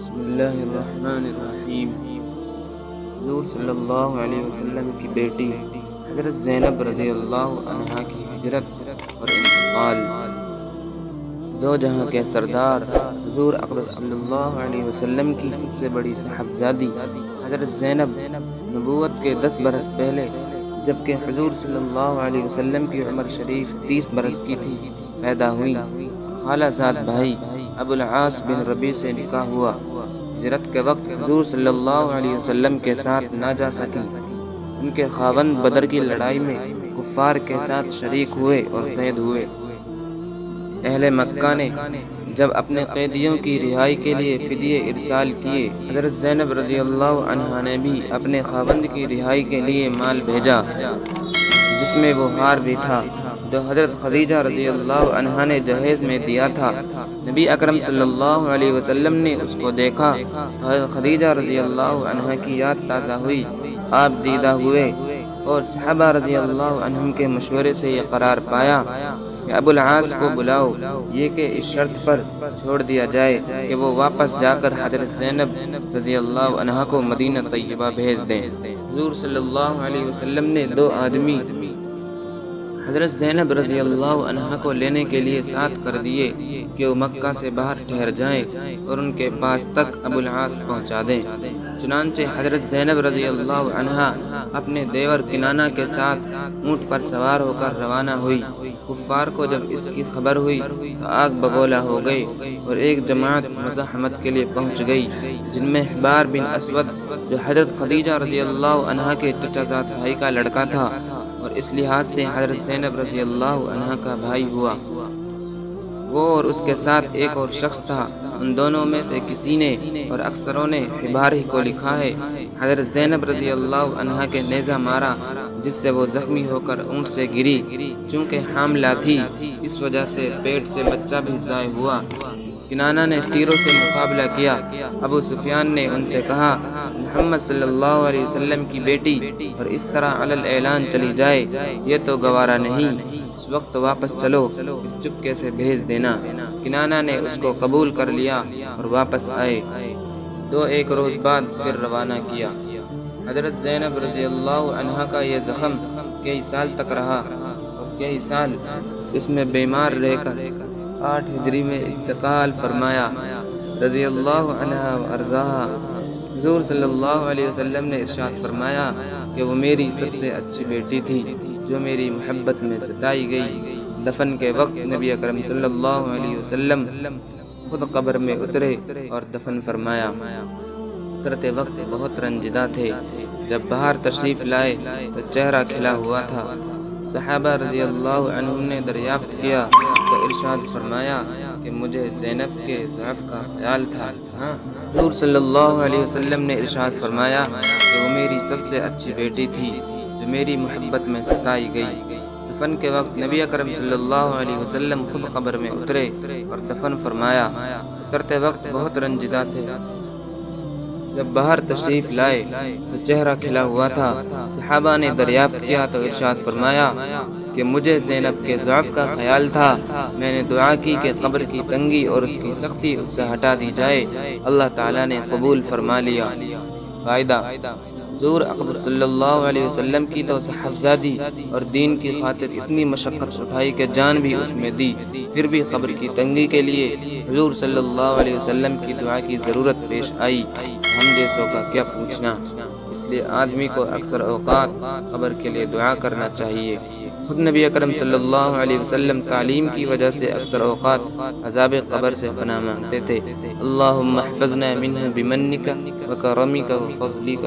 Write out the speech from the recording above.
بسم اللہ الرحمن الرحیم۔ حضور صلی اللہ علیہ وسلم کی بیٹی حضرت زینب رضی اللہ عنہا کی ہجرت اور انتقال۔ دو جہاں کے سردار حضور اقدس صلی اللہ علیہ وسلم کی سب سے بڑی صاحبزادی حضرت زینب نبوت کے 10 برس پہلے، جبکہ حضور صلی اللہ علیہ وسلم کی عمر شریف 30 برس کی تھی، پیدا ہوئی۔ خالہ زاد بھائی ابو العاص بن ربیع سے نکاح ہوا۔ ہجرت کے وقت حضور صلی اللہ علیہ وسلم کے ساتھ نہ جا سکی۔ ان کے خاوند بدر کی لڑائی میں کفار کے ساتھ شریک ہوئے اور قید ہوئے۔ اہل مکہ نے جب اپنے قیدیوں کی رہائی کے لیے فدیے ارسال کیے، حضرت زینب رضی اللہ عنہا نے بھی اپنے خاوند کی رہائی کے لیے مال بھیجا، جس میں وہ ہار بھی تھا جو حضرت خدیجہ رضی اللہ عنہا نے جہیز میں دیا تھا۔ نبی اکرم صلی اللہ علیہ وسلم نے اس کو دیکھا تو حضرت خدیجہ رضی اللہ عنہا کی یاد تازہ ہوئی۔ آپ دیدہ ہوئے اور صحابہ رضی اللہ عنہم کے مشورے سے یہ قرار پایا کہ ابو العاص کو بلاؤ، یہ کہ اس شرط پر چھوڑ دیا جائے کہ وہ واپس جا کر حضرت زینب رضی اللہ عنہا کو مدینہ طیبہ بھیج دیں۔ حضور صلی اللہ علیہ وسلم نے 2 آدمی حضرت زینب رضی اللہ عنہا کو لینے کے لیے ساتھ کر دیے کہ وہ مکہ سے باہر ٹھہر جائیں اور ان کے پاس تک ابو العاص پہنچا دیں۔ چنانچہ حضرت زینب رضی اللہ عنہا اپنے دیور کنانہ کے ساتھ اونٹ پر سوار ہو کر روانہ ہوئی۔ کفار کو جب اس کی خبر ہوئی تو آگ بگولا ہو گئی اور ایک جماعت مزاحمت کے لیے پہنچ گئی، جن میں حبار بن اسود جو حضرت خدیجہ رضی اللہ عنہا کے چچا زاد بھائی کا لڑکا تھا اور اس لحاظ سے حضرت زینب رضی اللہ عنہا کا بھائی ہوا، وہ اور اس کے ساتھ ایک اور شخص تھا۔ ان دونوں میں سے کسی نے اور اکثروں نے حبار ہی کو لکھا ہے، حضرت زینب رضی اللہ عنہا کے نیزہ مارا، جس سے وہ زخمی ہو کر اونٹ سے گری۔ چونکہ حاملہ تھی، اس وجہ سے پیٹ سے بچہ بھی ضائع ہوا۔ کنانہ نے تیروں سے مقابلہ کیا۔ ابو سفیان نے ان سے کہا، محمد صلی اللہ علیہ وسلم کی بیٹی اور اس طرح علی الاعلان چلی جائے، یہ تو گوارا نہیں، اس وقت واپس چلو، پھر چپکے سے بھیج دینا۔ کنانہ نے اس کو قبول کر لیا اور واپس آئے۔ 1 روز بعد پھر روانہ کیا۔ حضرت زینب رضی اللہ عنہا کا یہ زخم کئی سال تک رہا اور کئی سال اس میں بیمار رہ کر 8 ہجری میں انتقال فرمایا، رضی اللہ عنہا و ارضاہا۔ حضور صلی اللہ علیہ وسلم نے ارشاد فرمایا کہ وہ میری سب سے اچھی بیٹی تھی جو میری محبت میں ستائی گئی۔ دفن کے وقت نبی اکرم صلی اللہ علیہ وسلم خود قبر میں اترے اور دفن فرمایا۔ اترتے وقت بہت رنجیدہ تھے۔ جب باہر تشریف لائے تو چہرہ کھلا ہوا تھا۔ صحابہ رضی اللہ عنہم نے دریافت کیا تو ارشاد فرمایا کہ مجھے زینب کے ضعف کا خیال تھا۔ حضور صلی اللہ علیہ وسلم نے ارشاد فرمایا کہ وہ میری سب سے اچھی بیٹی تھی جو میری محبت میں ستائی گئی۔ دفن کے وقت نبی اکرم صلی اللہ علیہ وسلم خود قبر میں اترے اور دفن فرمایا۔ اترتے وقت بہت رنجیدہ تھے۔ جب باہر تشریف لائے تو چہرہ کھلا ہوا تھا۔ صحابہ نے دریافت کیا تو ارشاد فرمایا کہ مجھے زینب کے ضعف کا خیال تھا، میں نے دعا کی کہ قبر کی تنگی اور اس کی سختی اس سے ہٹا دی جائے، اللہ تعالیٰ نے قبول فرما لیا۔ فائدہ: حضور اقدس صلی اللہ علیہ وسلم کی تو صاحبزادی اور دین کی خاطر اتنی مشقت اٹھائی کہ جان بھی اس میں دی، پھر بھی قبر کی تنگی کے لیے حضور صلی اللہ علیہ وسلم کی دعا کی ضرورت پیش آئی۔ ہم جیسوں کا کیا پوچھنا، اس لیے آدمی کو اکثر اوقات قبر کے لیے دعا کرنا چاہیے۔ خود نبی اکرم صلی اللہ علیہ وسلم تعلیم کی وجہ سے اکثر اوقات عذاب قبر سے پناہ مانگتے تھے۔ اللہم احفظنا منہ بمنک وکرمک وفضلک۔